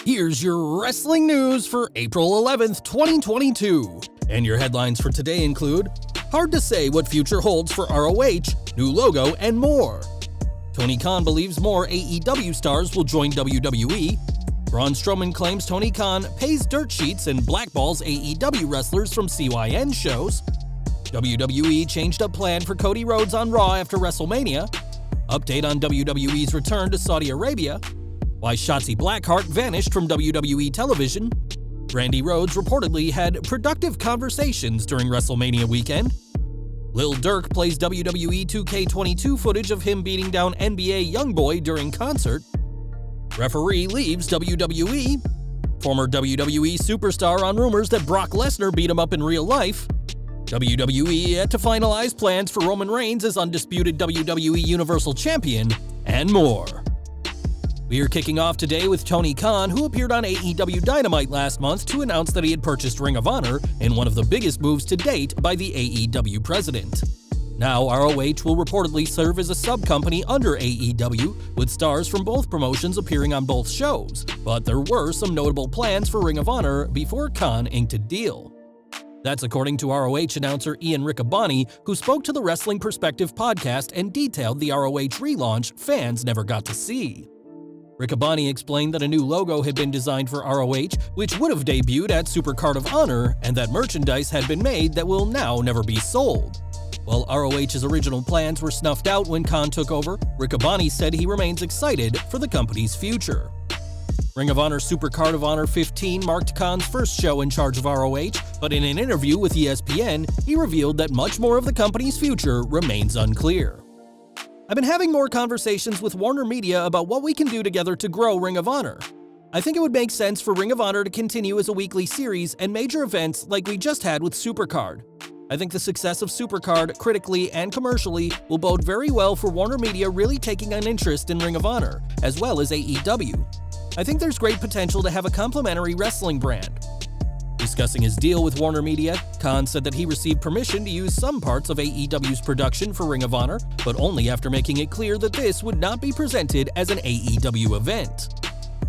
Here's your wrestling news for April 11th, 2022. And your headlines for today include: hard to say what future holds for ROH, new logo, and more. Tony Khan believes more AEW stars will join WWE. Braun Strowman claims Tony Khan pays dirt sheets and blackballs AEW wrestlers from CYN shows. WWE changed up plan for Cody Rhodes on Raw after WrestleMania. Update on WWE's return to Saudi Arabia. Why Shotzi Blackheart vanished from WWE television. Brandi Rhodes reportedly had productive conversations during WrestleMania weekend. Lil Durk plays WWE 2K22 footage of him beating down NBA Youngboy during concert. Referee leaves WWE. Former WWE superstar on rumors that Brock Lesnar beat him up in real life. WWE yet to finalize plans for Roman Reigns as undisputed WWE Universal Champion, and more. We are kicking off today with Tony Khan, who appeared on AEW Dynamite last month to announce that he had purchased Ring of Honor in one of the biggest moves to date by the AEW president. Now, ROH will reportedly serve as a sub-company under AEW, with stars from both promotions appearing on both shows, but there were some notable plans for Ring of Honor before Khan inked a deal. That's according to ROH announcer Ian Riccaboni, who spoke to the Wrestling Perspective podcast and detailed the ROH relaunch fans never got to see. Riccaboni explained that a new logo had been designed for ROH, which would have debuted at Supercard of Honor, and that merchandise had been made that will now never be sold. While ROH's original plans were snuffed out when Khan took over, Riccaboni said he remains excited for the company's future. Ring of Honor Supercard of Honor 15 marked Khan's first show in charge of ROH, but in an interview with ESPN, he revealed that much more of the company's future remains unclear. I've been having more conversations with Warner Media about what we can do together to grow Ring of Honor. I think it would make sense for Ring of Honor to continue as a weekly series and major events like we just had with Supercard. I think the success of Supercard, critically and commercially, will bode very well for Warner Media really taking an interest in Ring of Honor, as well as AEW. I think there's great potential to have a complementary wrestling brand. Discussing his deal with Warner Media, Khan said that he received permission to use some parts of AEW's production for Ring of Honor, but only after making it clear that this would not be presented as an AEW event.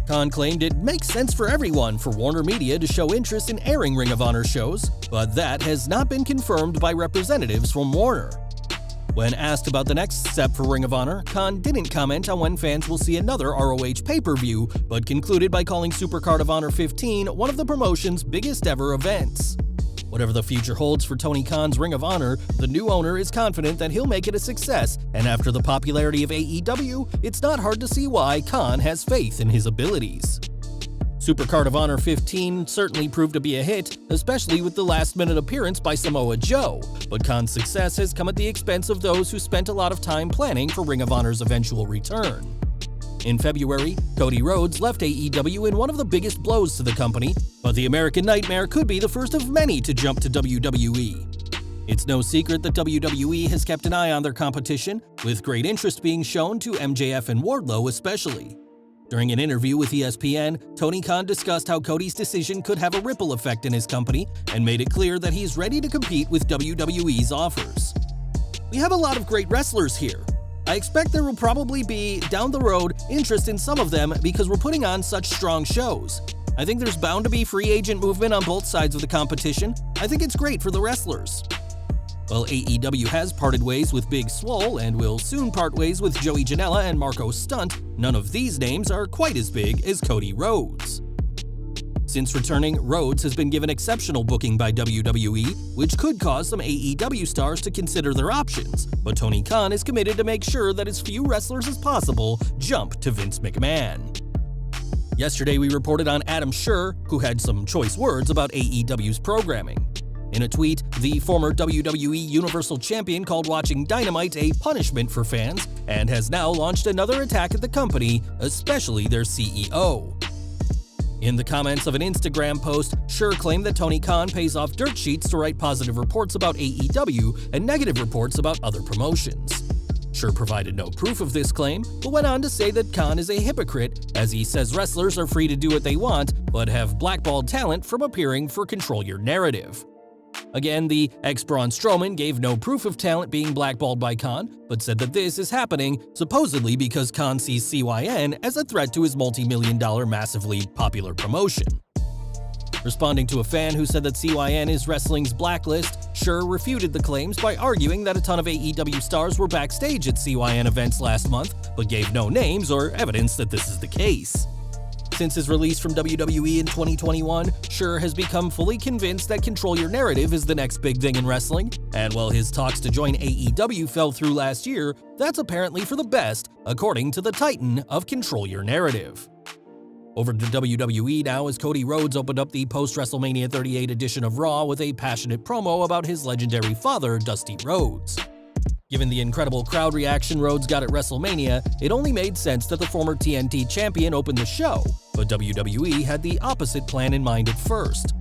Khan claimed it makes sense for everyone for Warner Media to show interest in airing Ring of Honor shows, but that has not been confirmed by representatives from Warner. When asked about the next step for Ring of Honor, Khan didn't comment on when fans will see another ROH pay-per-view, but concluded by calling Supercard of Honor 15 one of the promotion's biggest ever events. Whatever the future holds for Tony Khan's Ring of Honor, the new owner is confident that he'll make it a success, and after the popularity of AEW, it's not hard to see why Khan has faith in his abilities. Supercard of Honor 15 certainly proved to be a hit, especially with the last-minute appearance by Samoa Joe, but Khan's success has come at the expense of those who spent a lot of time planning for Ring of Honor's eventual return. In February, Cody Rhodes left AEW in one of the biggest blows to the company, but the American Nightmare could be the first of many to jump to WWE. It's no secret that WWE has kept an eye on their competition, with great interest being shown to MJF and Wardlow especially. During an interview with ESPN, Tony Khan discussed how Cody's decision could have a ripple effect in his company and made it clear that he's ready to compete with WWE's offers. We have a lot of great wrestlers here. I expect there will probably be, down the road, interest in some of them because we're putting on such strong shows. I think there's bound to be free agent movement on both sides of the competition. I think it's great for the wrestlers. While AEW has parted ways with Big Swole and will soon part ways with Joey Janela and Marco Stunt, none of these names are quite as big as Cody Rhodes. Since returning, Rhodes has been given exceptional booking by WWE, which could cause some AEW stars to consider their options, but Tony Khan is committed to make sure that as few wrestlers as possible jump to Vince McMahon. Yesterday we reported on Adam Scherr, who had some choice words about AEW's programming. In a tweet, the former WWE Universal Champion called watching Dynamite a punishment for fans and has now launched another attack at the company, especially their CEO. In the comments of an Instagram post, Scherr claimed that Tony Khan pays off dirt sheets to write positive reports about AEW and negative reports about other promotions. Scherr provided no proof of this claim, but went on to say that Khan is a hypocrite, as he says wrestlers are free to do what they want, but have blackballed talent from appearing for Control Your Narrative. Again, the ex-Braun Strowman gave no proof of talent being blackballed by Khan, but said that this is happening supposedly because Khan sees CYN as a threat to his multi-million-dollar massively popular promotion. Responding to a fan who said that CYN is wrestling's blacklist, Schur refuted the claims by arguing that a ton of AEW stars were backstage at CYN events last month, but gave no names or evidence that this is the case. Since his release from WWE in 2021, Schur has become fully convinced that Control Your Narrative is the next big thing in wrestling, and while his talks to join AEW fell through last year, that's apparently for the best, according to the Titan of Control Your Narrative. Over to WWE now as Cody Rhodes opened up the post-WrestleMania 38 edition of Raw with a passionate promo about his legendary father, Dusty Rhodes. Given the incredible crowd reaction Rhodes got at WrestleMania, it only made sense that the former TNT champion opened the show, but WWE had the opposite plan in mind at first.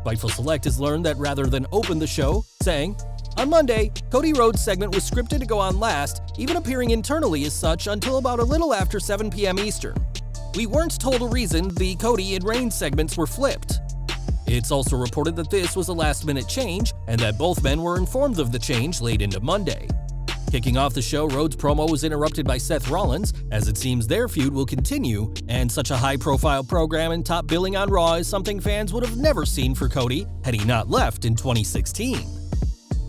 Fightful Select has learned that rather than open the show, saying, "On Monday, Cody Rhodes' segment was scripted to go on last, even appearing internally as such until about a little after 7 p.m. Eastern. We weren't told a reason the Cody and Reigns segments were flipped." It's also reported that this was a last-minute change, and that both men were informed of the change late into Monday. Kicking off the show, Rhodes' promo was interrupted by Seth Rollins, as it seems their feud will continue, and such a high-profile program and top billing on Raw is something fans would have never seen for Cody had he not left in 2016.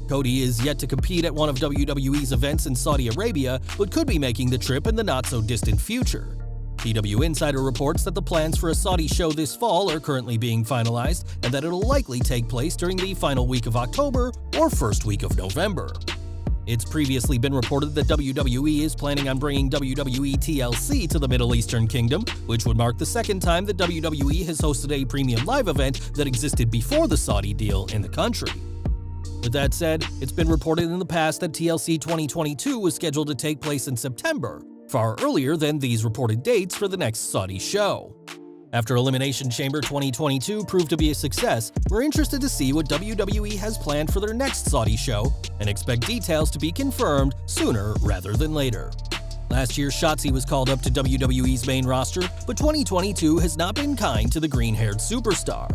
Cody is yet to compete at one of WWE's events in Saudi Arabia, but could be making the trip in the not-so-distant future. PW Insider reports that the plans for a Saudi show this fall are currently being finalized, and that it'll likely take place during the final week of October or first week of November. It's previously been reported that WWE is planning on bringing WWE TLC to the Middle Eastern Kingdom, which would mark the second time that WWE has hosted a premium live event that existed before the Saudi deal in the country. With that said, it's been reported in the past that TLC 2022 was scheduled to take place in September, far earlier than these reported dates for the next Saudi show. After Elimination Chamber 2022 proved to be a success, we're interested to see what WWE has planned for their next Saudi show and expect details to be confirmed sooner rather than later. Last year, Shotzi was called up to WWE's main roster, but 2022 has not been kind to the green-haired superstar.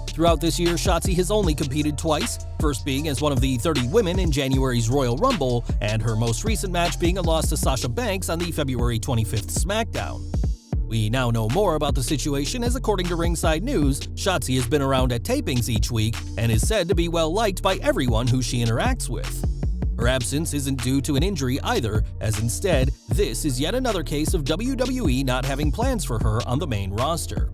Throughout this year, Shotzi has only competed twice, first being as one of the 30 women in January's Royal Rumble, and her most recent match being a loss to Sasha Banks on the February 25th SmackDown. We now know more about the situation as, according to Ringside News, Shotzi has been around at tapings each week and is said to be well-liked by everyone who she interacts with. Her absence isn't due to an injury either, as instead, this is yet another case of WWE not having plans for her on the main roster.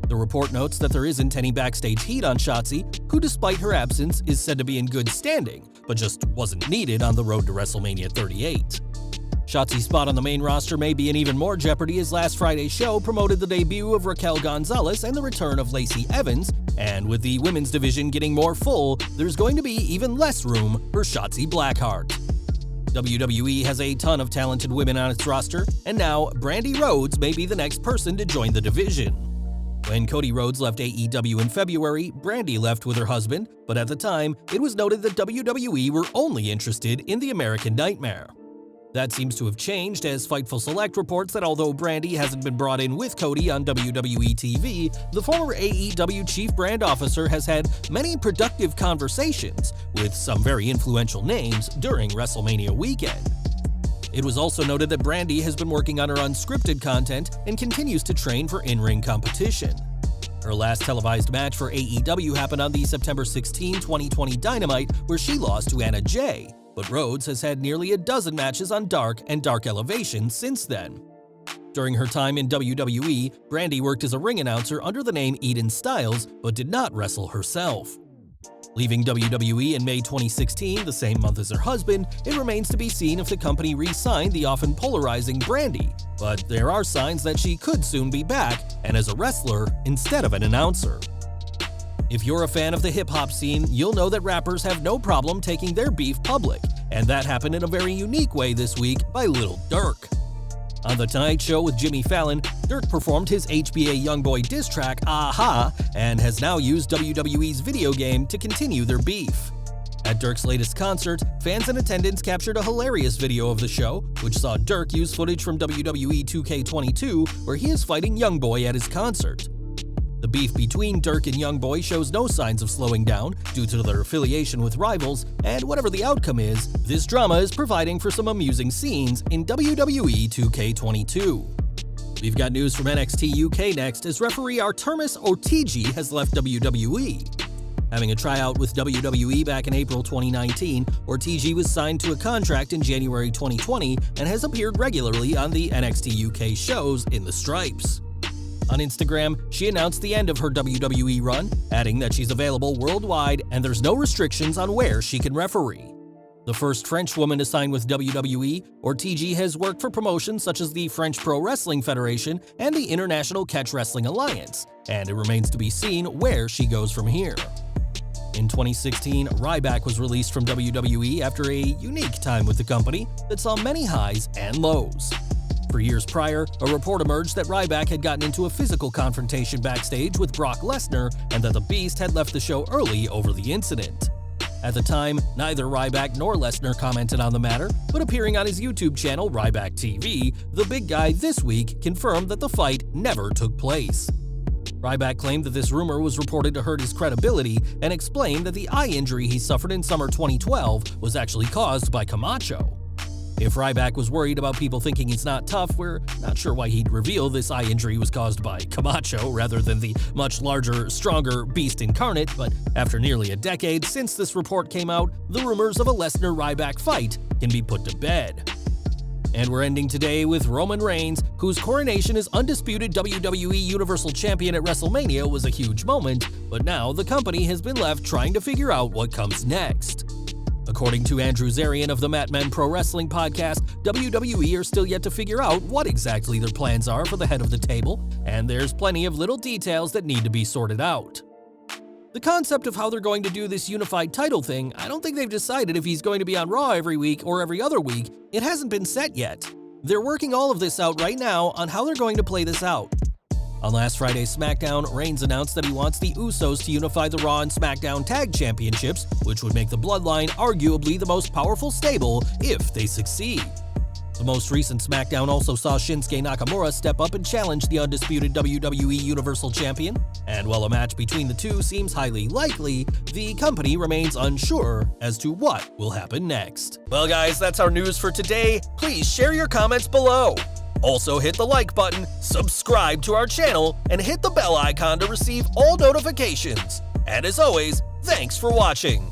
The report notes that there isn't any backstage heat on Shotzi, who despite her absence is said to be in good standing, but just wasn't needed on the road to WrestleMania 38. Shotzi's spot on the main roster may be in even more jeopardy as last Friday's show promoted the debut of Raquel Gonzalez and the return of Lacey Evans, and with the women's division getting more full, there's going to be even less room for Shotzi Blackheart. WWE has a ton of talented women on its roster, and now Brandi Rhodes may be the next person to join the division. When Cody Rhodes left AEW in February, Brandi left with her husband, but at the time, it was noted that WWE were only interested in the American Nightmare. That seems to have changed as Fightful Select reports that although Brandi hasn't been brought in with Cody on WWE TV, the former AEW Chief Brand Officer has had many productive conversations with some very influential names during WrestleMania weekend. It was also noted that Brandi has been working on her unscripted content and continues to train for in-ring competition. Her last televised match for AEW happened on the September 16, 2020 Dynamite, where she lost to Anna Jay, but Rhodes has had nearly a dozen matches on Dark and Dark Elevation since then. During her time in WWE, Brandi worked as a ring announcer under the name Eden Styles, but did not wrestle herself. Leaving WWE in May 2016, the same month as her husband, it remains to be seen if the company re-signed the often polarizing Brandi, but there are signs that she could soon be back, and as a wrestler instead of an announcer. If you're a fan of the hip-hop scene, you'll know that rappers have no problem taking their beef public, and that happened in a very unique way this week by Lil Durk. On The Tonight Show with Jimmy Fallon, Durk performed his HBA Youngboy diss track, Aha, and has now used WWE's video game to continue their beef. At Durk's latest concert, fans in attendance captured a hilarious video of the show, which saw Durk use footage from WWE 2K22 where he is fighting Youngboy at his concert. The beef between Durk and Youngboy shows no signs of slowing down due to their affiliation with rivals, and whatever the outcome is, this drama is providing for some amusing scenes in WWE 2K22. We've got news from NXT UK next, as referee Artemis Ortigi has left WWE. Having a tryout with WWE back in April 2019, Ortigi was signed to a contract in January 2020 and has appeared regularly on the NXT UK shows in the stripes. On Instagram, she announced the end of her WWE run, adding that she's available worldwide and there's no restrictions on where she can referee. The first French woman to sign with WWE, Ortigi has worked for promotions such as the French Pro Wrestling Federation and the International Catch Wrestling Alliance, and it remains to be seen where she goes from here. In 2016, Ryback was released from WWE after a unique time with the company that saw many highs and lows. For years prior, a report emerged that Ryback had gotten into a physical confrontation backstage with Brock Lesnar and that the Beast had left the show early over the incident. At the time, neither Ryback nor Lesnar commented on the matter, but appearing on his YouTube channel, Ryback TV, the big guy this week confirmed that the fight never took place. Ryback claimed that this rumor was reported to hurt his credibility and explained that the eye injury he suffered in summer 2012 was actually caused by Camacho. If Ryback was worried about people thinking he's not tough, we're not sure why he'd reveal this eye injury was caused by Camacho rather than the much larger, stronger Beast incarnate, but after nearly a decade since this report came out, the rumors of a Lesnar-Ryback fight can be put to bed. And we're ending today with Roman Reigns, whose coronation as undisputed WWE Universal Champion at WrestleMania was a huge moment, but now the company has been left trying to figure out what comes next. According to Andrew Zarian of the Mat Men Pro Wrestling podcast, WWE are still yet to figure out what exactly their plans are for the head of the table, and there's plenty of little details that need to be sorted out. The concept of how they're going to do this unified title thing, I don't think they've decided if he's going to be on Raw every week or every other week. It hasn't been set yet. They're working all of this out right now on how they're going to play this out. On last Friday's SmackDown, Reigns announced that he wants the Usos to unify the Raw and SmackDown Tag Championships, which would make the Bloodline arguably the most powerful stable if they succeed. The most recent SmackDown also saw Shinsuke Nakamura step up and challenge the undisputed WWE Universal Champion, and while a match between the two seems highly likely, the company remains unsure as to what will happen next. Well guys, that's our news for today. Please share your comments below. Also hit the like button, subscribe to our channel, and hit the bell icon to receive all notifications. And as always, thanks for watching.